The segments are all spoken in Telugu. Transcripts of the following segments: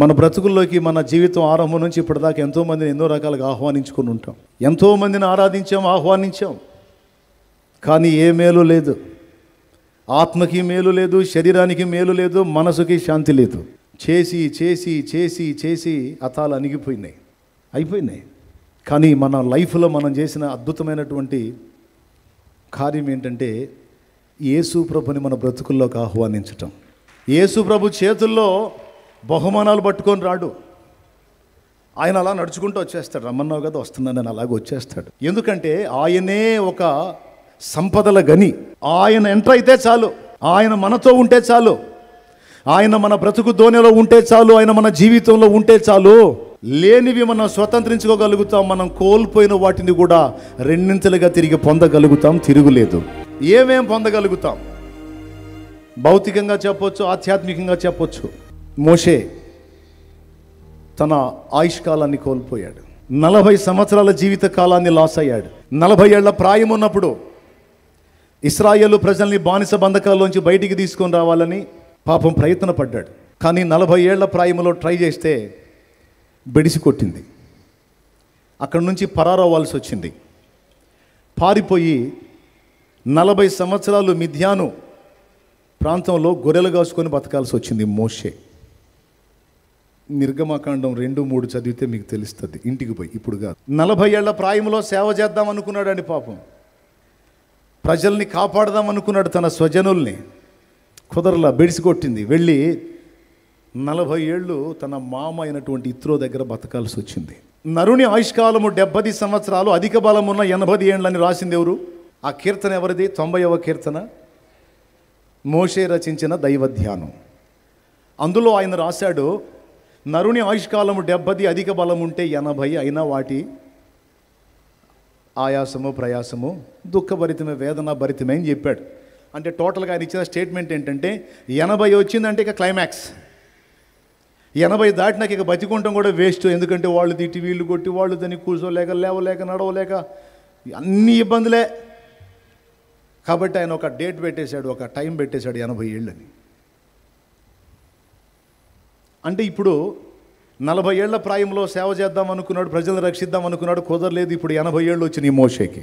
మన బ్రతుకుల్లోకి మన జీవితం ఆరంభం నుంచి ఇప్పటిదాకా ఎంతోమందిని ఎన్నో రకాలుగా ఆహ్వానించుకొని ఉంటాం. ఎంతోమందిని ఆరాధించాం, ఆహ్వానించాం. కానీ ఏ మేలు లేదు. ఆత్మకి మేలు లేదు, శరీరానికి మేలు లేదు, మనసుకి శాంతి లేదు. చేసి చేసి చేసి చేసి అతాలు అయిపోయినాయి. కానీ మన లైఫ్లో మనం చేసిన అద్భుతమైనటువంటి కార్యం ఏంటంటే యేసు ప్రభుని మన బ్రతుకుల్లోకి ఆహ్వానించటం. యేసు ప్రభు చేతుల్లో బహుమానాలు పట్టుకొని రాడు. ఆయన అలా నడుచుకుంటూ వచ్చేస్తాడు. రమ్మన్నావు కదా, వస్తున్నానని అలాగే వచ్చేస్తాడు. ఎందుకంటే ఆయనే ఒక సంపదల గని. ఆయన ఎంటర్ అయితే చాలు, ఆయన మనతో ఉంటే చాలు, ఆయన మన బ్రతుకు దోణిలో ఉంటే చాలు, ఆయన మన జీవితంలో ఉంటే చాలు. లేనివి మనం స్వతంత్రించుకోగలుగుతాం. మనం కోల్పోయిన వాటిని కూడా రెండింతలుగా తిరిగి పొందగలుగుతాం. తిరుగులేదు. ఏమేం పొందగలుగుతాం? భౌతికంగా చెప్పొచ్చు, ఆధ్యాత్మికంగా చెప్పొచ్చు. మోషే తన ఆయుష్కాలాన్ని కోల్పోయాడు. 40 సంవత్సరాల జీవిత కాలాన్ని లాస్ అయ్యాడు. 40 ఏళ్ల ప్రాయం ఉన్నప్పుడు ఇశ్రాయేలు ప్రజల్ని బానిస బంధకాల్లోంచి బయటికి తీసుకొని రావాలని పాపం ప్రయత్న పడ్డాడు. కానీ 40 ఏళ్ల ప్రాయంలో ట్రై చేస్తే బెడిసి కొట్టింది. అక్కడి నుంచి పరారవ్వాల్సి వచ్చింది. పారిపోయి 40 సంవత్సరాలు మిథ్యాను ప్రాంతంలో గొర్రెలు కాసుకొని బతకాల్సి వచ్చింది మోషే. నిర్గమకాండం 2-3 చదివితే మీకు తెలుస్తుంది. ఇంటికి పోయి ఇప్పుడు కాదు. 40 ఏళ్ల ప్రాయంలో సేవ చేద్దాం అనుకున్నాడు అండి. పాపం ప్రజల్ని కాపాడదాం అనుకున్నాడు, తన స్వజనుల్ని. కుదరలా, బెడిసి కొట్టింది. వెళ్ళి 40 ఏళ్ళు తన మామ అయినటువంటి ఇత్రో దగ్గర బతకాల్సి వచ్చింది. నరుని ఆయుష్కాలము 70 సంవత్సరాలు, అధిక బలమున్న 80 ఏళ్ళని రాసింది ఎవరు? ఆ కీర్తన ఎవరిది? 90వ కీర్తన, మోషే రచించిన దైవ ధ్యానం. అందులో ఆయన రాశాడు, నరుని ఆయుష్కాలము 70, అధిక బలం ఉంటే 80, అయినా వాటి ఆయాసము ప్రయాసము దుఃఖభరితమే, వేదన భరితమే అని చెప్పాడు. అంటే టోటల్గా ఆయన ఇచ్చిన స్టేట్మెంట్ ఏంటంటే 80 వచ్చిందంటే ఇక క్లైమాక్స్. 80 దాటినాక ఇక బతికుంటాం కూడా వేస్ట్. ఎందుకంటే వాళ్ళు తిట్టి, వీళ్ళు కొట్టి, వాళ్ళు దాన్ని కూర్చోలేక, లేవలేక, నడవలేక, అన్ని ఇబ్బందులే. కాబట్టి ఆయన ఒక డేట్ పెట్టేశాడు, ఒక టైం పెట్టేశాడు, 80 ఏళ్ళని. అంటే ఇప్పుడు 40 ఏళ్ల ప్రాయంలో సేవ చేద్దాం అనుకున్నాడు, ప్రజలను రక్షిద్దాం అనుకున్నాడు, కుదరలేదు. ఇప్పుడు 80 ఏళ్ళు వచ్చినాయి మోషేకి.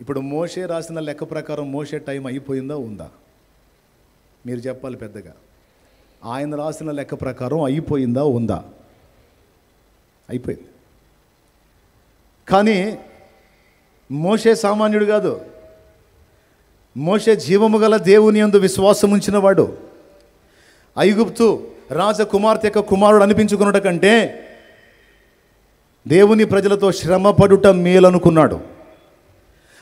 ఇప్పుడు మోషే రాసిన లెక్క ప్రకారం మోషే టైం అయిపోయిందా, ఉందా? మీరు చెప్పాలి పెద్దగా. ఆయన రాసిన లెక్క ప్రకారం అయిపోయిందా, ఉందా? అయిపోయింది. కానీ మోషే సామాన్యుడు కాదు. మోషే జీవము గల దేవుని యందు విశ్వాసం ఉంచినవాడు. ఐగుప్తు రాజకుమార్తె యొక్క కుమారుడు అనిపించుకున్నట కంటే దేవుని ప్రజలతో శ్రమపడుట మేలనుకున్నాడు.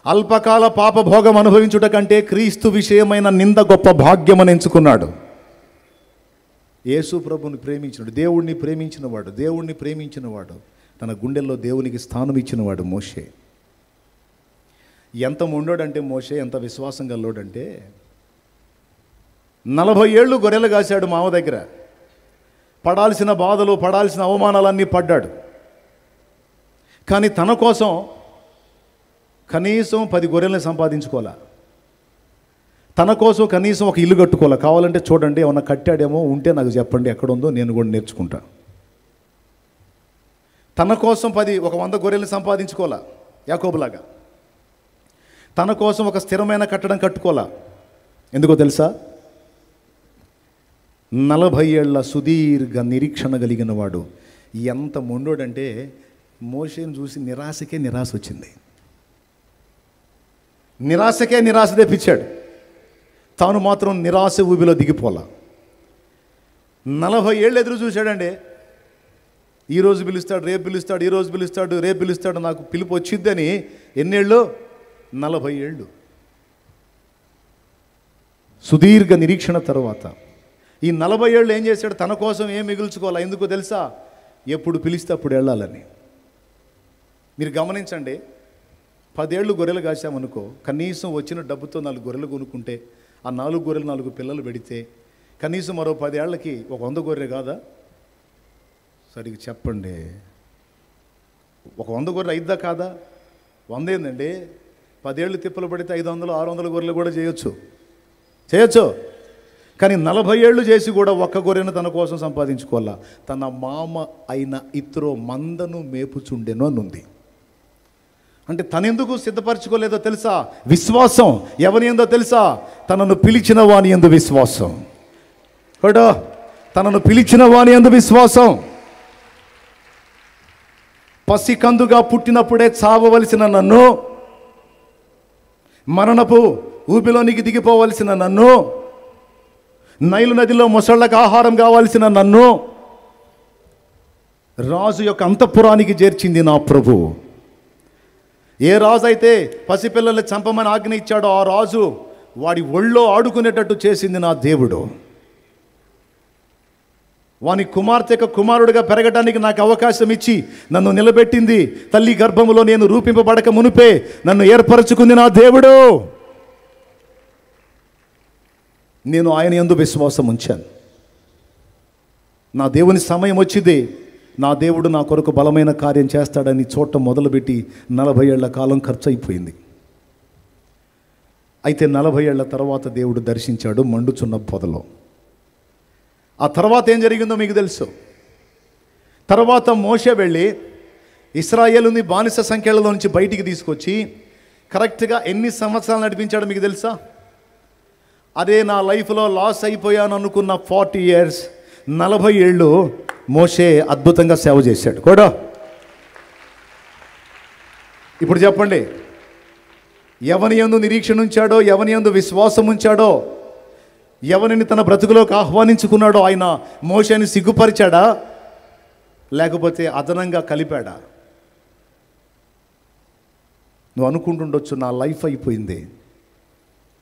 అల్పకాల పాప భోగం అనుభవించుట కంటే క్రీస్తు విషయమైన నింద గొప్ప భాగ్యమని ఎంచుకున్నాడు. యేసు ప్రభుని ప్రేమించినాడు, దేవుణ్ణి ప్రేమించినవాడు, తన గుండెల్లో దేవునికి స్థానం ఇచ్చినవాడు మోషే. ఎంత మొండోడంటే మోషే, ఎంత విశ్వాసం గల్లోడంటే 40 ఏళ్ళు గొర్రెలు కాశాడు మామ దగ్గర. పడాల్సిన బాధలు, పడాల్సిన అవమానాలన్నీ పడ్డాడు. కానీ తన కోసం కనీసం 10 గొర్రెల్ని సంపాదించుకోవాలా, తన కోసం కనీసం ఒక ఇల్లు కట్టుకోవాలా. కావాలంటే చూడండి, ఏమన్నా కట్టాడేమో, ఉంటే నాకు చెప్పండి, ఎక్కడుందో నేను కూడా నేర్చుకుంటా. తన కోసం ఒక 100 గొర్రెల్ని సంపాదించుకోవాలా యాకోబులాగా. తన కోసం ఒక స్థిరమైన కట్టడం కట్టుకోవాలా. ఎందుకో తెలుసా? 40 ఏళ్ల సుదీర్ఘ నిరీక్షణ కలిగిన వాడు. ఎంత మొండోడంటే మోషేని చూసి నిరాశ వచ్చింది. నిరాశ తెప్పించాడు. తాను మాత్రం నిరాశ ఊబిలో దిగిపోలా. 40 ఏళ్ళు ఎదురు చూశాడండి. ఈరోజు పిలుస్తాడు, రేపు పిలుస్తాడు, ఈరోజు పిలుస్తాడు, రేపు పిలుస్తాడు, నాకు పిలుపు వచ్చిద్దని. ఎన్నేళ్ళు? 40 ఏళ్ళు. సుదీర్ఘ నిరీక్షణ తర్వాత ఈ 40 ఏళ్ళు ఏం చేశాడు? తన కోసం ఏం మిగుల్చుకోవాలా. ఎందుకో తెలుసా? ఎప్పుడు పిలిస్తే అప్పుడు వెళ్ళాలని. మీరు గమనించండి, 10 ఏళ్ళు గొర్రెలు కాసామనుకో, కనీసం వచ్చిన డబ్బుతో 4 గొర్రెలు కొనుక్కుంటే, ఆ 4 గొర్రెలు 4 పిల్లలు పెడితే కనీసం మరో 10 ఏళ్ళకి ఒక 100 గొర్రె కాదా? సరిగ్గా చెప్పండి. ఒక 100 గొర్రెలు అయిద్దా కాదా? 100 ఏందండి? 10 ఏళ్ళు తిప్పలు పడితే 500, 600 గొర్రెలు కూడా చేయొచ్చు. కానీ 40 ఏళ్ళు చేసి కూడా ఒక్క గొర్రెను తన కోసం సంపాదించుకోవాలా. తన మామ అయిన ఇత్రో మందను మేపుచుండెను అని ఉంది. అంటే తనెందుకు సిద్ధపరచుకోలేదో తెలుసా? విశ్వాసం. ఎవరి ఎందో తెలుసా? తనను పిలిచిన వాని యందు విశ్వాసం. కూడా తనను పిలిచిన వాని యందు విశ్వాసం. పసికందుగా పుట్టినప్పుడే చావవలసిన నన్ను, మరణపు ఊపిలోనికి దిగిపోవలసిన నన్ను, నైలు నదిలో మొసళ్ళకు ఆహారం కావాల్సిన నన్ను రాజు యొక్క అంతఃపురానికి చేర్చింది నా ప్రభు. ఏ రాజు అయితే పసిపిల్లల్ని చంపమని ఆజ్ఞ ఇచ్చాడో ఆ రాజు వాడి ఒళ్ళో ఆడుకునేటట్టు చేసింది నా దేవుడు. వాని కుమార్తె కుమారుడిగా పెరగడానికి నాకు అవకాశం ఇచ్చి నన్ను నిలబెట్టింది. తల్లి గర్భములో నేను రూపింపబడక మునిపే నన్ను ఏర్పరచుకుంది నా దేవుడు. నేను ఆయన యందు విశ్వాసం ఉంచాను. నా దేవుని సమయం వచ్చింది. నా దేవుడు నా కొరకు బలమైన కార్యం చేస్తాడని చూడటం మొదలుపెట్టి 40 ఏళ్ల కాలం ఖర్చు అయిపోయింది. అయితే 40 ఏళ్ల తర్వాత దేవుడు దర్శించాడు మండుచున్న పొదలో. ఆ తర్వాత ఏం జరిగిందో మీకు తెలుసు. తర్వాత మోషే వెళ్ళి ఇశ్రాయేలుని బానిస సంఖ్యలలో నుంచి బయటికి తీసుకొచ్చి కరెక్ట్గా ఎన్ని సంవత్సరాలు నడిపించాడో మీకు తెలుసా? అదే నా లైఫ్లో లాస్ అయిపోయాను అనుకున్న 40 years, 40 ఏళ్ళు మోషే అద్భుతంగా సేవ చేశాడు కూడా. ఇప్పుడు చెప్పండి, ఎవని యందు నిరీక్షణ ఉంచాడో, ఎవని యందు విశ్వాసం ఉంచాడో, ఎవరిని తన బ్రతుకులోకి ఆహ్వానించుకున్నాడో ఆయన మోషేని సిగ్గుపరిచాడా లేకపోతే అదనంగా కలిపాడా? నువ్వు అనుకుంటుండొచ్చు, నా లైఫ్ అయిపోయింది,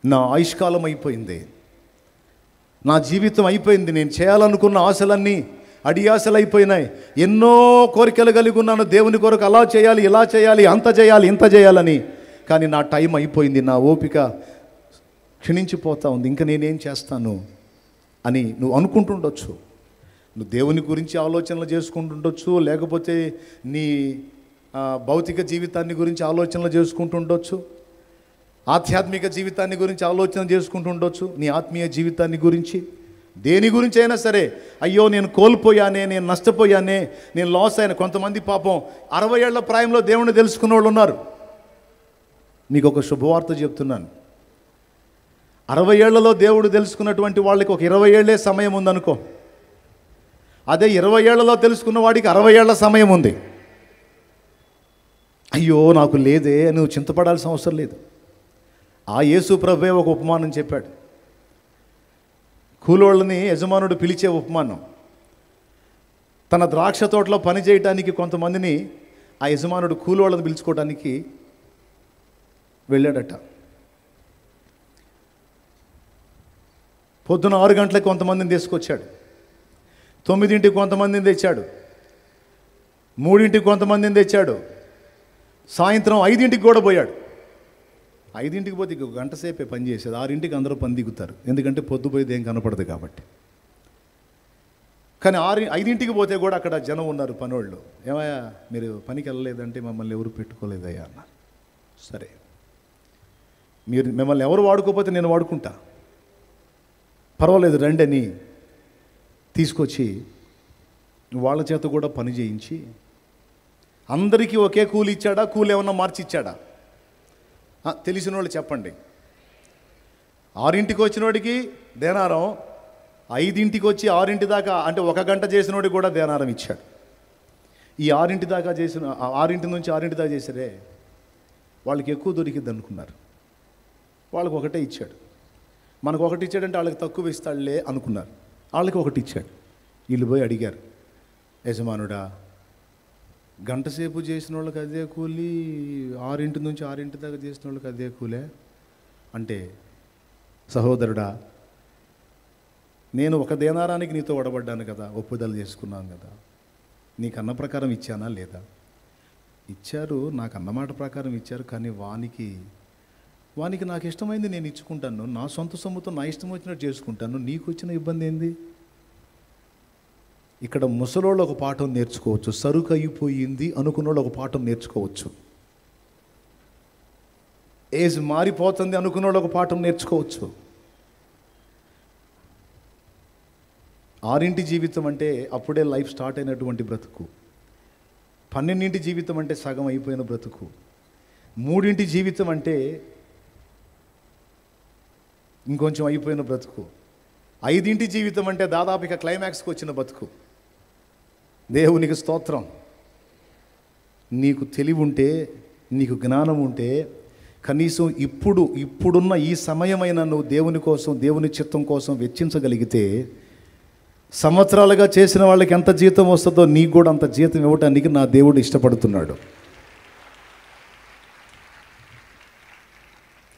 నా ఆయుష్కాలం అయిపోయింది, నా జీవితం అయిపోయింది, నేను చేయాలనుకున్న ఆశలన్నీ అడియాసలు అయిపోయినాయి, ఎన్నో కోరికలు కలిగి ఉన్నాను దేవుని కొరకు, అలా చేయాలి, ఇలా చేయాలి, అంత చేయాలి, ఇంత చేయాలని, కానీ నా టైం అయిపోయింది, నా ఓపిక క్షీణించిపోతా ఉంది, ఇంకా నేనేం చేస్తాను అని నువ్వు అనుకుంటుండొచ్చు. నువ్వు దేవుని గురించి ఆలోచనలు చేసుకుంటుండొచ్చు, లేకపోతే నీ భౌతిక జీవితాన్ని గురించి ఆలోచనలు చేసుకుంటుండొచ్చు, ఆధ్యాత్మిక జీవితాన్ని గురించి ఆలోచన చేసుకుంటుండొచ్చు, నీ ఆత్మీయ జీవితాన్ని గురించి, దేని గురించి అయినా సరే. అయ్యో నేను కోల్పోయానే, నేను నష్టపోయానే, నేను లాస్ అయినా. కొంతమంది పాపం 60 ఏళ్ల ప్రాయంలో దేవుణ్ణి తెలుసుకున్న వాళ్ళు ఉన్నారు. మీకు ఒక శుభవార్త చెప్తున్నాను. 60 ఏళ్లలో దేవుడు తెలుసుకున్నటువంటి వాళ్ళకి ఒక 20 ఏళ్లే సమయం ఉందనుకో. అదే 20 ఏళ్లలో తెలుసుకున్న వాడికి 60 ఏళ్ల సమయం ఉంది. అయ్యో నాకు లేదే నువ్వు చింతపడాల్సిన అవసరం లేదు. ఆ యేసు ప్రభువే ఒక ఉపమానం చెప్పాడు. కూలోళ్ళని యజమానుడు పిలిచే ఉపమానం. తన ద్రాక్ష తోటలో పని చేయటానికి కొంతమందిని ఆ యజమానుడు కూలోళ్ళని పిలుచుకోవడానికి వెళ్ళాడట. పొద్దున 6 గంటలకు కొంతమందిని తీసుకొచ్చాడు, 9ంటికి కొంతమందిని తెచ్చాడు, 3ంటికి కొంతమందిని తెచ్చాడు, సాయంత్రం 5ంటికి కూడా పోయాడు. 5ంటికి పోతే ఇంకొక గంట సేపే పని చేసేది. 6ంటికి అందరూ పని దిగుతారు, ఎందుకంటే పొద్దుపోయేది ఏం కనపడదు కాబట్టి. కానీ 5ంటికి పోతే కూడా అక్కడ జనం ఉన్నారు, పనోళ్ళు. ఏమయ్యా మీరు పనికి వెళ్ళలేదంటే మమ్మల్ని ఎవరు పెట్టుకోలేదయ్యా అన్నారు. సరే, మీరు మిమ్మల్ని ఎవరు వాడుకోకపోతే నేను వాడుకుంటా, పర్వాలేదు రండి అని తీసుకొచ్చి వాళ్ళ చేత కూడా పని చేయించి అందరికీ ఒకే కూలి ఇచ్చాడా? కూలి ఏమన్నా మార్చి ఇచ్చాడా? తెలిసిన వాళ్ళు చెప్పండి. 6ంటికి వచ్చినోడికి దేనారం, 5ంటికి వచ్చి 6ంటి దాకా అంటే 1 గంట చేసినోడికి కూడా దేనారం ఇచ్చాడు. ఈ 6ంటి దాకా చేసిన 6ంటి నుంచి 6ంటి దాకా చేసారే వాళ్ళకి ఎక్కువ దొరికింది అనుకున్నారు. వాళ్ళకి ఒకటే ఇచ్చాడు. మనకు ఒకటి ఇచ్చాడంటే వాళ్ళకి తక్కువ ఇస్తాడులే అనుకున్నారు. వాళ్ళకి ఒకటి ఇచ్చాడు. వీళ్ళు పోయి అడిగారు, యజమానుడా గంట సేపు చేసిన వాళ్ళకి అదే కూలి, 6ంటి నుంచి 6ంటి దాకా చేసిన వాళ్ళకి అదే కూలే అంటే, సహోదరుడా నేను 1 దేనారానికి నీతో ఒడబడ్డాను కదా, ఒప్పుదల చేసుకున్నాను కదా, నీకు అన్న ప్రకారం ఇచ్చానా లేదా? ఇచ్చారు, నాకు అన్నమాట ప్రకారం ఇచ్చారు, కానీ వానికి నాకు ఇష్టమైంది నేను ఇచ్చుకుంటాను, నా సొంత సొమ్ముతో నా ఇష్టం వచ్చినట్టు చేసుకుంటాను, నీకు వచ్చిన ఇబ్బంది ఏంది? ఇక్కడ ముసలోళ్ళు ఒక పాఠం నేర్చుకోవచ్చు, సరుకు అయిపోయింది అనుకున్నోళ్ళు ఒక పాఠం నేర్చుకోవచ్చు, ఏజ్ మారిపోతుంది అనుకున్నోళ్ళు ఒక పాఠం నేర్చుకోవచ్చు. 6 జీవితం అంటే అప్పుడే లైఫ్ స్టార్ట్ అయినటువంటి బ్రతుకు. 12 జీవితం అంటే సగం అయిపోయిన బ్రతుకు. 3 జీవితం అంటే ఇంకొంచెం అయిపోయిన బ్రతుకు. 5 జీవితం అంటే దాదాపు ఇక క్లైమాక్స్కి వచ్చిన బ్రతుకు. దేవునికి స్తోత్రం. నీకు తెలివి ఉంటే, నీకు జ్ఞానం ఉంటే, కనీసం ఇప్పుడున్న ఈ సమయమైనా నువ్వు దేవుని కోసం, దేవుని చిత్తం కోసం వెచ్చించగలిగితే, సంవత్సరాలుగా చేసిన వాళ్ళకి ఎంత జీతం వస్తుందో నీకు కూడా అంత జీతం ఇవ్వటానికి నా దేవుడు ఇష్టపడుతున్నాడు.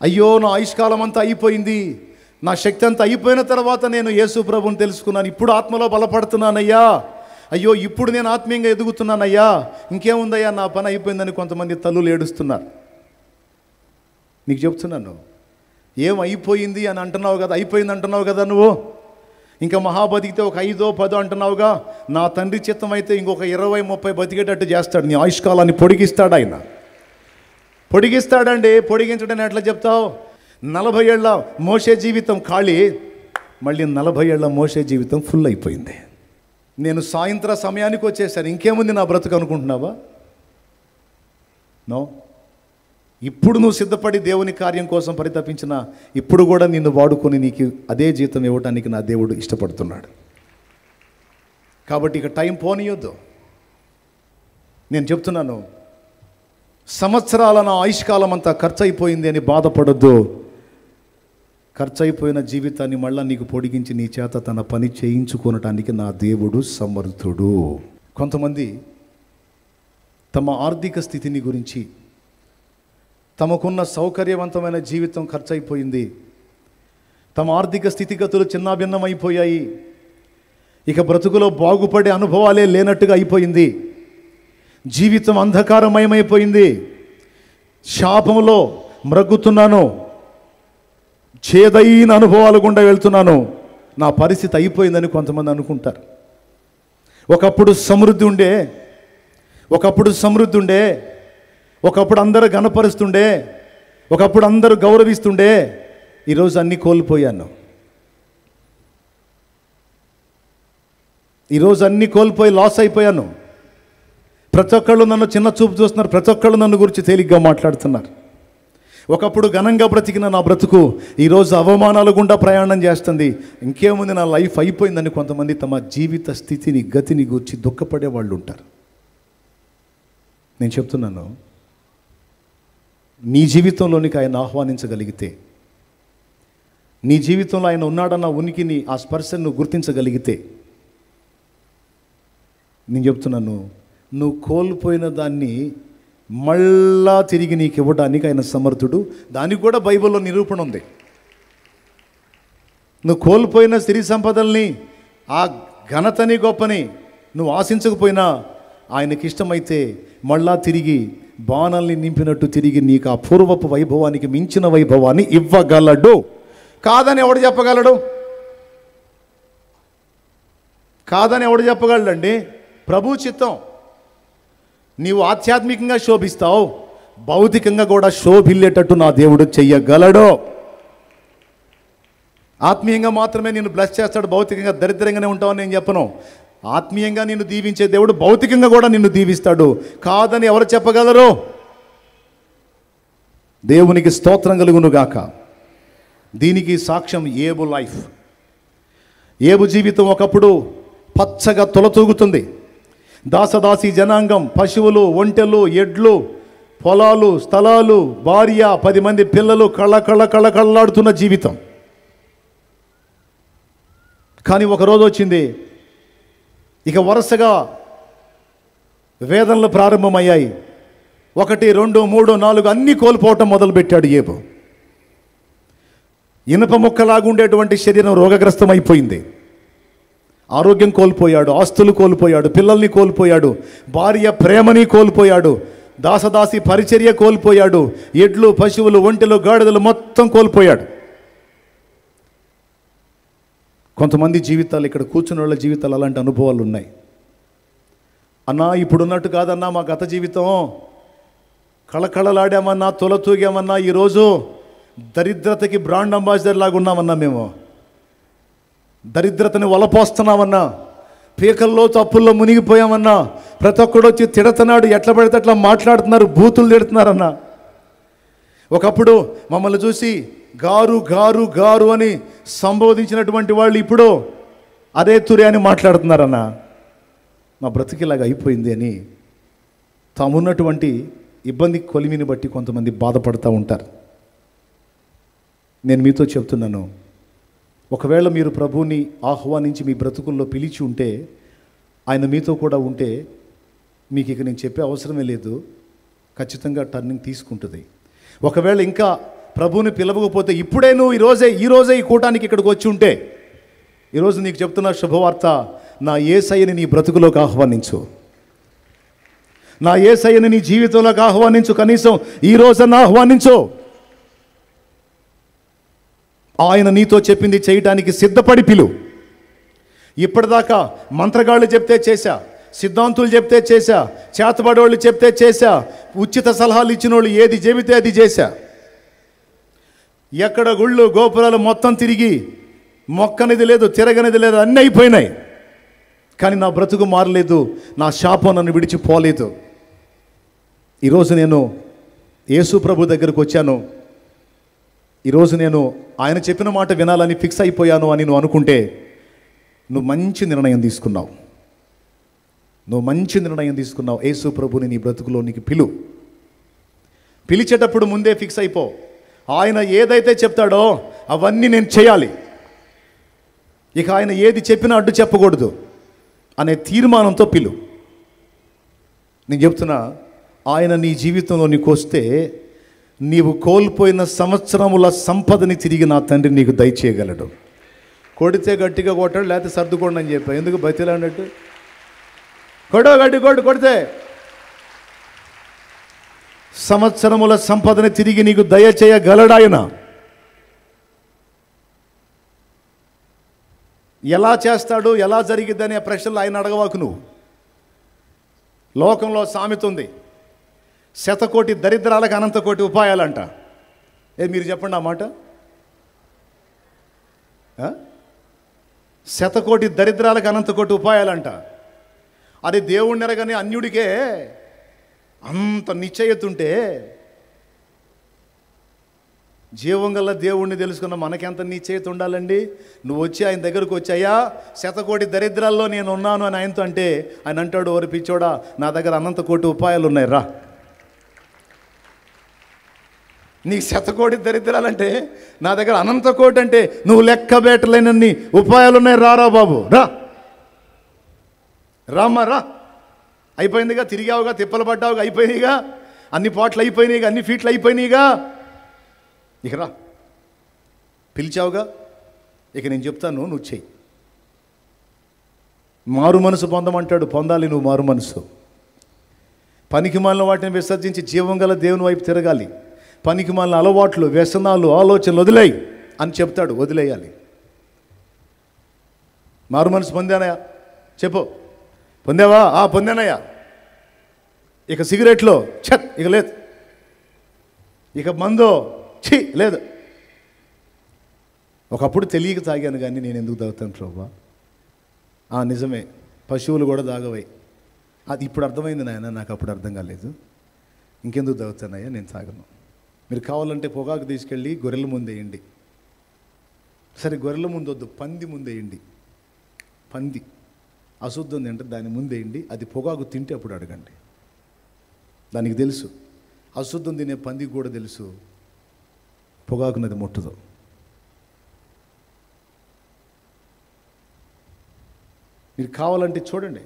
అయ్యో, నా ఆయుష్కాలం అంతా అయిపోయింది, నా శక్తి అంతా అయిపోయిన తర్వాత నేను యేసు ప్రభువుని తెలుసుకున్నాను, ఇప్పుడు ఆత్మలో బలపడుతున్నానయ్యా, అయ్యో ఇప్పుడు నేను ఆత్మీయంగా ఎదుగుతున్నానయ్యా, ఇంకేముందయ్యా నా పని అయిపోయిందని కొంతమంది తల్లులు ఏడుస్తున్నారు. నీకు చెప్తున్నాను, ఏం అయిపోయింది అని అంటున్నావు కదా, అయిపోయింది అంటున్నావు కదా నువ్వు. ఇంకా మహా బతికితే ఒక 5 or 10 అంటున్నావుగా. నా తండ్రి చిత్తం అయితే ఇంకొక 20-30 బతికేటట్టు చేస్తాడు. నీ ఆయుష్కాలాన్ని పొడిగిస్తాడు ఆయన. పొడిగిస్తాడండి. పొడిగించడని ఎట్లా చెప్తావు? 40 ఏళ్ళ మోషే జీవితం ఖాళీ, మళ్ళీ 40 ఏళ్ళ మోషే జీవితం ఫుల్ అయిపోయింది. నేను సాయంత్రం సమయానికి వచ్చేసాను, ఇంకేముంది నా బ్రతుకు అనుకుంటున్నావా? నో. ఇప్పుడు నువ్వు సిద్ధపడి దేవుని కార్యం కోసం పరితపించిన ఇప్పుడు కూడా నిన్ను వాడుకొని నీకు అదే జీతం ఇవ్వటానికి నా దేవుడు ఇష్టపడుతున్నాడు. కాబట్టి ఇక టైం పోనీయొద్దు. నేను చెప్తున్నాను, సంవత్సరాల నా ఆయుష్కాలం అంతా ఖర్చు అయిపోయింది అని బాధపడొద్దు. ఖర్చు అయిపోయిన జీవితాన్ని మళ్ళీ నీకు పొడిగించి నీ చేత తన పని చేయించుకోవటానికి నా దేవుడు సమర్థుడు. కొంతమంది తమ ఆర్థిక స్థితిని గురించి, తమకున్న సౌకర్యవంతమైన జీవితం ఖర్చు అయిపోయింది, తమ ఆర్థిక స్థితిగతులు చిన్నాభిన్నమైపోయాయి, ఇక బ్రతుకులో బాగుపడే అనుభవాలే లేనట్టుగా అయిపోయింది, జీవితం అంధకారమయమైపోయింది, శాపంలో మ్రగ్గుతున్నాను, చేదైన అనుభవాల గుండా వెళ్తున్నాను, నా పరిస్థితి అయిపోయిందని కొంతమంది అనుకుంటారు. ఒకప్పుడు సమృద్ధి ఉండే, ఒకప్పుడు అందరూ గణపరుస్తుండే, ఒకప్పుడు అందరూ గౌరవిస్తుండే, ఈరోజు అన్నీ కోల్పోయాను. ఈరోజు అన్నీ కోల్పోయి లాస్ అయిపోయాను. ప్రతి ఒక్కళ్ళు నన్ను చిన్న చూపు చూస్తున్నారు, ప్రతి ఒక్కళ్ళు నన్ను గురించి తేలిగ్గా మాట్లాడుతున్నారు. ఒకప్పుడు ఘనంగా బ్రతికిన నా బ్రతుకు ఈరోజు అవమానాల గుండా ప్రయాణం చేస్తుంది. ఇంకేముంది, నా లైఫ్ అయిపోయిందని కొంతమంది తమ జీవిత స్థితిని, గతిని గురించి దుఃఖపడే వాళ్ళు ఉంటారు. నేను చెప్తున్నాను, నీ జీవితంలోనికి ఆయన ఆహ్వానించగలిగితే, నీ జీవితంలో ఆయన ఉన్నాడన్న ఉనికిని, ఆ స్పర్శను నువ్వు గుర్తించగలిగితే, నేను చెప్తున్నాను, నువ్వు కోల్పోయిన దాన్ని మళ్ళా తిరిగి నీకు ఇవ్వడానికి ఆయన సమర్థుడు. దానికి కూడా బైబిల్లో నిరూపణ ఉంది. నువ్వు కోల్పోయిన సిరి సంపదల్ని, ఆ ఘనతని, గొప్పని నువ్వు ఆశించకపోయినా ఆయనకి ఇష్టమైతే మళ్ళా తిరిగి బాణల్ని నింపినట్టు తిరిగి నీకు ఆ పూర్వపు వైభవానికి మించిన వైభవాన్ని ఇవ్వగలడు. కాదని ఎవడు చెప్పగలడు? కాదని ఎవడు చెప్పగలడండి? ప్రభు చిత్తం. నీవు ఆధ్యాత్మికంగా శోభిస్తావు, భౌతికంగా కూడా శోభిల్లేటట్టు నా దేవుడు చెయ్యగలడు. ఆత్మీయంగా మాత్రమే నిన్ను బ్లెస్ చేస్తాడు, భౌతికంగా దరిద్రంగానే ఉంటావని నేను చెప్పను. ఆత్మీయంగా నిన్ను దీవించే దేవుడు భౌతికంగా కూడా నిన్ను దీవిస్తాడు. కాదని ఎవరు చెప్పగలరు? దేవునికి స్తోత్రం కలుగును గాక. దీనికి సాక్ష్యం ఏబు లైఫ్. ఏబు జీవితం ఒకప్పుడు పచ్చగా తొలతూగుతుంది. దాసదాసి జనాంగం, పశువులు, ఒంటెలు, ఎడ్లు, పొలాలు, స్థలాలు, భార్య, 10 మంది పిల్లలు, కళ్ళకళ్ళాడుతున్న జీవితం. కానీ ఒకరోజు వచ్చింది, ఇక వరుసగా వేదనలు ప్రారంభమయ్యాయి. 1, 2, 3, 4 అన్నీ కోల్పోవటం మొదలుపెట్టాడు ఏబు. ఇనుప ముక్కలాగుండేటువంటి శరీరం రోగగ్రస్తమైపోయింది. ఆరోగ్యం కోల్పోయాడు, ఆస్తులు కోల్పోయాడు, పిల్లల్ని కోల్పోయాడు, భార్య ప్రేమని కోల్పోయాడు, దాసదాసి పరిచర్య కోల్పోయాడు, ఎడ్లు, పశువులు, ఒంటెలు, గాడిదలు మొత్తం కోల్పోయాడు. కొంతమంది జీవితాలు, ఇక్కడ కూర్చున్న వాళ్ళ జీవితాలు అలాంటి అనుభవాలు ఉన్నాయి. అన్నా ఇప్పుడున్నట్టు కాదన్నా మా గత జీవితం, కళకళలాడామన్నా, తొలతూగామన్నా, ఈరోజు దరిద్రతకి బ్రాండ్ అంబాసిడర్ లాగా ఉన్నామన్నా మేము. దరిద్రతని వలపోస్తున్నామన్నా, పీకల్లో తప్పుల్లో మునిగిపోయామన్నా, ప్రతి ఒక్కడు వచ్చి తిడుతున్నాడు, ఎట్లా పడితే అట్లా మాట్లాడుతున్నారు, బూతులు తిడుతున్నారన్నా. ఒకప్పుడు మమ్మల్ని చూసి గారు గారు గారు అని సంబోధించినటువంటి వాళ్ళు ఇప్పుడు అదే తురే అని మాట్లాడుతున్నారన్నా. మా బ్రతికిలాగా అయిపోయింది అని తామున్నటువంటి ఇబ్బంది కొలిమిని బట్టి కొంతమంది బాధపడుతూ ఉంటారు. నేను మీతో చెప్తున్నాను, ఒకవేళ మీరు ప్రభువుని ఆహ్వానించి మీ బ్రతుకుల్లో పిలిచి ఉంటే, ఆయన మీతో కూడా ఉంటే, మీకు ఇక నేను చెప్పే అవసరమే లేదు, ఖచ్చితంగా టర్నింగ్ తీసుకుంటుంది. ఒకవేళ ఇంకా ప్రభువుని పిలవకపోతే ఇప్పుడే నువ్వు ఈరోజే ఈ కూటానికి ఇక్కడికి వచ్చి ఉంటే, ఈరోజు నీకు చెప్తున్న శుభవార్త, నా యేసయ్యని నీ బ్రతుకులోకి ఆహ్వానించు, నా యేసయ్యని నీ జీవితంలోకి ఆహ్వానించు. కనీసం ఈ రోజన్నా ఆహ్వానించు. ఆయన నీతో చెప్పింది చేయటానికి సిద్ధపడి పిలు. ఇప్పటిదాకా మంత్రగాళ్ళు చెప్తే చేశా, సిద్ధాంతులు చెప్తే చేశా, చేతబడోళ్ళు చెప్తే చేశా, ఉచిత సలహాలు ఇచ్చిన వాళ్ళు ఏది చెబితే అది చేశా. ఎక్కడ గుళ్ళు గోపురాలు మొత్తం తిరిగి మొక్కనిది లేదు, తిరగనిది లేదు, అన్నీ అయిపోయినాయి. కానీ నా బ్రతుకు మారలేదు, నా శాపం నన్ను విడిచిపోలేదు. ఈరోజు నేను యేసు ప్రభు దగ్గరకు వచ్చాను. ఈరోజు నేను ఆయన చెప్పిన మాట వినాలని ఫిక్స్ అయిపోయాను అని నువ్వు అనుకుంటే, నువ్వు మంచి నిర్ణయం తీసుకున్నావు. యేసు ప్రభుని నీ బ్రతుకులో నీకు పిలిచేటప్పుడు ముందే ఫిక్స్ అయిపో. ఆయన ఏదైతే చెప్తాడో అవన్నీ నేను చేయాలి, ఇక ఆయన ఏది చెప్పినా అడ్డు చెప్పకూడదు అనే తీర్మానంతో పిలు. నేను చెప్తున్నా, ఆయన నీ జీవితంలో నీకు వస్తే, నీవు కోల్పోయిన సంవత్సరముల సంపదని తిరిగి నా తండ్రి నీకు దయచేయగలడు. కొడితే గట్టిగా కొట్టాడు, లేకపోతే సర్దుకోండి అని చెప్పా. ఎందుకు బతిలాడినట్టు? కొడితే సంవత్సరముల సంపదని తిరిగి నీకు దయచేయగలడాయన. ఎలా చేస్తాడు, ఎలా జరిగిద్ది అనే ప్రశ్నలు ఆయన అడగవాకు నువ్వు. లోకంలో సామెత ఉంది, 100 కోటి దరిద్రాలకు అనంత కోటి ఉపాయాలంట. మీరు చెప్పండి ఆ మాట. 100 కోటి దరిద్రాలకు అనంత కోటి ఉపాయాలంట. అది దేవుణ్ణి ఎరగని అన్యుడికే అంత నిశ్చయత ఉంటే, జీవం గల దేవుణ్ణి తెలుసుకున్న మనకెంత నిశ్చయత ఉండాలండి? నువ్వు వచ్చి ఆయన దగ్గరకు వచ్చి, అయ్యా 100 కోటి దరిద్రాల్లో నేను ఉన్నాను అని ఆయనతో అంటే, ఆయన అంటాడు, ఓరి పిచ్చోడా, నా దగ్గర అనంత కోటి ఉపాయాలు ఉన్నాయి, రా. నీకు 100 కోటి దరిద్రాలంటే, నా దగ్గర అనంత కోటి అంటే, నువ్వు లెక్క బేటలేనన్ని ఉపాయాలు ఉన్నాయి, రారా బాబు, రామ్మా రా. అయిపోయిందిగా, తిరిగావుగా, తిప్పలు పడ్డావుగా, అయిపోయినాయిగా, అన్ని పాటలు అయిపోయినాయిగా, అన్ని ఫీట్లు అయిపోయినాయిగా, ఇక రా. పిలిచావుగా, ఇక నేను చెప్తాను, నువ్వు చెయ్యి. మారు మనసు పొందమంటాడు, పొందాలి నువ్వు మారు మనసు. పనికిమాలిన వాటిని విసర్జించి జీవం గల దేవుని వైపు తిరగాలి. పనికిమాలిన అలవాట్లు, వ్యసనాలు, ఆలోచనలు వదిలేయి అని చెప్తాడు, వదిలేయాలి. మారు మనసు పొందానయా చెప్పు. పొందావా? పొందానయ్యా. ఇక సిగరెట్లో ఇక లేదు, ఇక మందో లేదు. ఒకప్పుడు తెలియక తాగాను, కానీ నేను ఎందుకు తాగుతాను ప్రభా? నిజమే, పశువులు కూడా తాగవై. అది ఇప్పుడు అర్థమైంది నాయన, నాకు అప్పుడు అర్థం కాలేదు. ఇంకెందుకు తాగుతానయ్యా, నేను తాగను. మీరు కావాలంటే పొగాకు తీసుకెళ్ళి గొర్రెల ముందు వేయండి. సరే, గొర్రెల ముందు వద్దు, పంది ముందేయండి. పంది అశుద్ధం ఉంది అంటే దాని ముందేయండి. అది పొగాకు తింటే అప్పుడు అడగండి. దానికి తెలుసు, అశుద్ధం తినే పందికి కూడా తెలుసు పొగాకునది ముట్టదు. మీరు కావాలంటే చూడండి,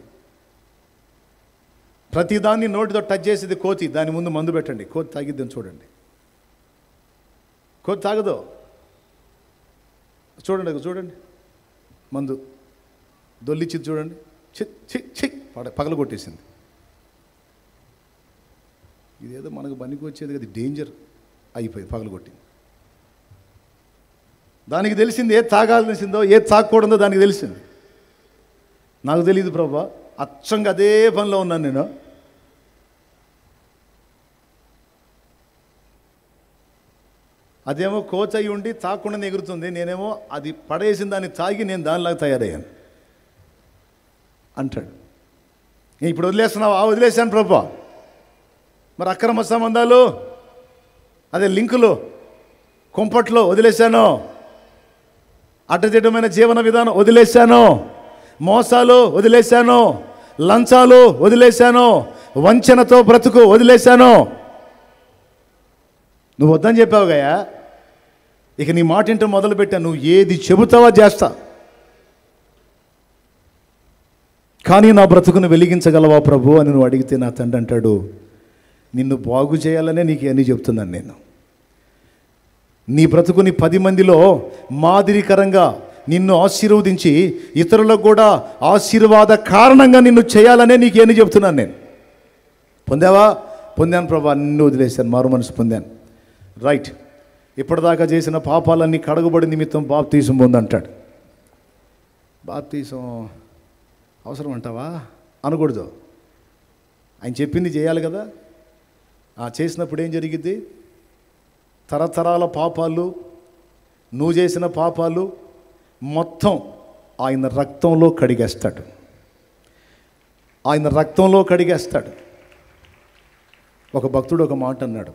ప్రతిదాన్ని నోటితో టచ్ చేసేది కోతి, దాని ముందు మందు పెట్టండి, కోతి తాగిద్దని చూడండి. కోతి తాగదు, చూడండి మందు దొల్లిచ్చింది చూడండి, పగల కొట్టేసింది. ఇదేదో మనకు పనికి వచ్చేది కదా, డేంజర్ అయిపోయింది, పగల కొట్టింది. దానికి తెలిసింది ఏది తాగాల్సిందో ఏది తాగకూడదో దానికి తెలిసింది. నాకు తెలియదు ప్రభా, అచ్చంగా అదే పనిలో ఉన్నాను నేను. అదేమో కోచ్ అయి ఉండి తాకుండా ఎగురుతుంది, నేనేమో అది పడేసిన దాన్ని తాగి నేను దానిలాగా తయారయ్యాను అంటాడు. ఇప్పుడు వదిలేస్తున్నావా? వదిలేశాను ప్రభా. మరి అక్రమ సంబంధాలు, అదే లింకులు, కుంపట్లో వదిలేశాను, అడ్డదిడ్డమైన జీవన విధానం వదిలేశాను, మోసాలు వదిలేశాను, లంచాలు వదిలేశాను, వంచనతో బ్రతుకు వదిలేశాను. నువ్వు వద్దని చెప్పావు గయా, ఇక నీ మాట ఇంట మొదలుపెట్టా, నువ్వు ఏది చెబుతావా చేస్తా, కానీ నా బ్రతుకును వెలిగించగలవా ప్రభు అని నువ్వు అడిగితే నా తండ్రి అంటాడు, నిన్ను బాగు చేయాలనే నీకు అన్నీ చెప్తున్నాను నేను. నీ బ్రతుకుని 10 మందిలో మాదిరికరంగా నిన్ను ఆశీర్వదించి ఇతరులకు కూడా ఆశీర్వాద కారణంగా నిన్ను చేయాలనే నీకు ఏమని చెప్తున్నాను నేను. పొందావా? పొందాను ప్రభా, నిన్ను వదిలేశాను, మారు మనసు పొందాను. రైట్, ఇప్పటిదాకా చేసిన పాపాలన్నీ కడగబడి నిమిత్తం బాప్తీసం పొందంటాడు. బాప్తీసం అవసరం అంటావా అనకూడదు. ఆయన చెప్పింది చేయాలి కదా. చేసినప్పుడు ఏం జరిగిద్ది? తరతరాల పాపాలు, నువ్వు చేసిన పాపాలు మొత్తం ఆయన రక్తంలో కడిగేస్తాడు. ఆయన రక్తంలో కడిగేస్తాడు. ఒక భక్తుడు ఒక మాట అన్నాడు,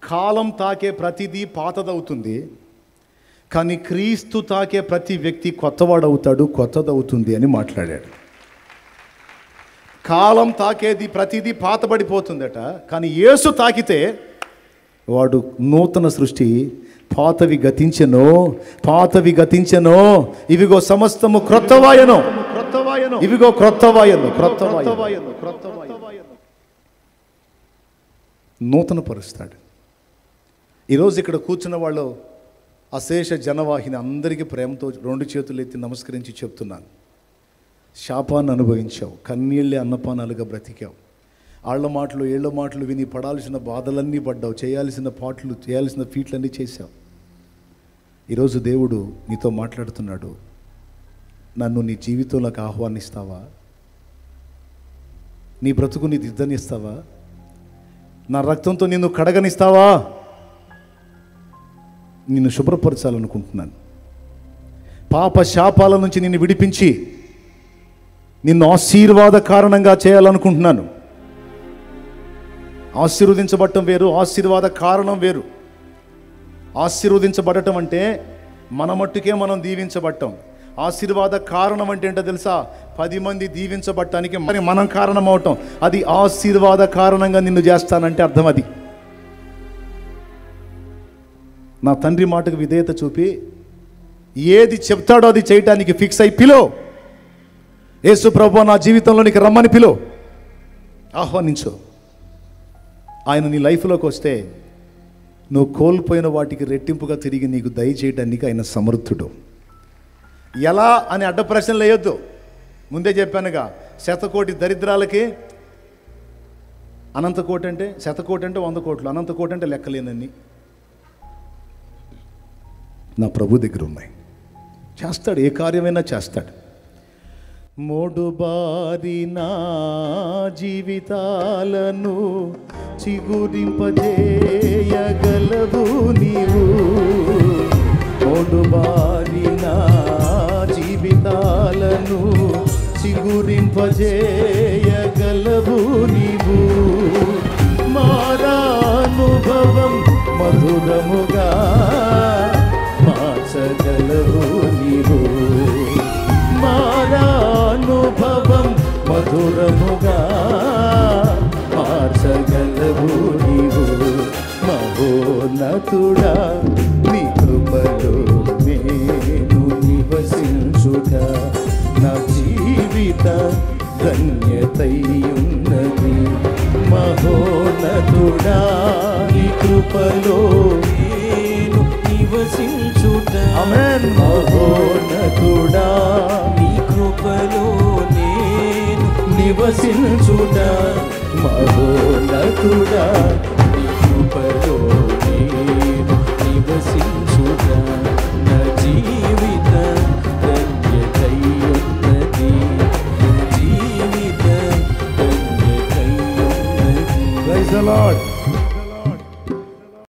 కాలం తాకే ప్రతిదీ పాతదవుతుంది, కానీ క్రీస్తు తాకే ప్రతి వ్యక్తి కొత్తవాడవుతాడు, కొత్తదవుతుంది అని మాట్లాడాడు. కాలం తాకేది ప్రతిదీ పాతబడిపోతుందట, కానీ యేసు తాకితే వాడు నూతన సృష్టి. పాతవి గతించెను, పాతవి గతించెను, ఇవిగో సమస్తము క్రొత్తవాయను, ఇవిగో క్రొత్తవాయను, క్రొత్తవాయను, నూతన పరుస్తాడు. ఈరోజు ఇక్కడ కూర్చున్న వాళ్ళు అశేష జనవాహిని అందరికీ ప్రేమతో 2 చేతులు ఎత్తి నమస్కరించి చెప్తున్నాను, శాపాన్ని అనుభవించావు, కన్నీళ్ళే అన్నపానాలుగా బ్రతికావు, ఆళ్ల మాటలు ఏళ్ల మాటలు విని పడాల్సిన బాధలన్నీ పడ్డావు, చేయాల్సిన ఫీట్లన్నీ చేశావు. ఈరోజు దేవుడు నీతో మాట్లాడుతున్నాడు, నన్ను నీ జీవితంలోకి ఆహ్వానిస్తావా? నీ బ్రతుకుని దిద్దనిస్తావా? నా రక్తంతో నిన్ను కడగనిస్తావా? నిన్ను శుభ్రపరచాలనుకుంటున్నాను. పాప శాపాల నుంచి నిన్ను విడిపించి నిన్ను ఆశీర్వాద కారణంగా చేయాలనుకుంటున్నాను. ఆశీర్వదించబడటం వేరు, ఆశీర్వాద కారణం వేరు. ఆశీర్వదించబడటం అంటే మన మట్టుకే మనం దీవించబడటం. ఆశీర్వాద కారణం అంటే ఏంటో తెలుసా? 10 మంది దీవించబడటానికి మనం కారణం అవటం. అది ఆశీర్వాద కారణంగా నిన్ను చేస్తానంటే అర్థం అది. నా తండ్రి మాటకు విధేయత చూపి ఏది చెప్తాడో అది చేయటానికి ఫిక్స్ అయి పిలో. యేసు ప్రభువా నా జీవితంలోనికి రమ్మని పిలో, ఆహ్వానించు. ఆయన నీ లైఫ్లోకి వస్తే నువ్వు కోల్పోయిన వాటికి రెట్టింపుగా తిరిగి నీకు దయచేయడానికి ఆయన సమర్థుడు. ఎలా అని అడ్డ ప్రశ్నలు వేయొద్దు. ముందే చెప్పానుగా, 100 కోటి దరిద్రాలకి అనంత కోటి అంటే 100 కోటి అంటే 100 కోట్లు, అనంత కోటి అంటే లెక్కలేనన్ని నా ప్రభు దగ్గర ఉన్నాయి. చేస్తాడు, ఏ కార్యమైనా చేస్తాడు. మోడుబారిన జీవితాలను చిగురింపజేయగలవు నీవు. మోడుబారిన జీవితాలను చిగురింపజేయగలవు నీవు. మారానుభవం మధురముగా మార్చగలవు నీవు. మారానుభవం మధురముగా మార్చగలవు నీవు. మహోన్నతుడా నీ కృపలో నేను నివసించుట నా జీవిత ధన్యతయున్నది. మహోన్నతుడా నీ కృపలో నేను నివసించుట. ఆమేన్. మహోన్నతుడా నీ కృపలో నేను నివసించుట. మహోన్నతుడా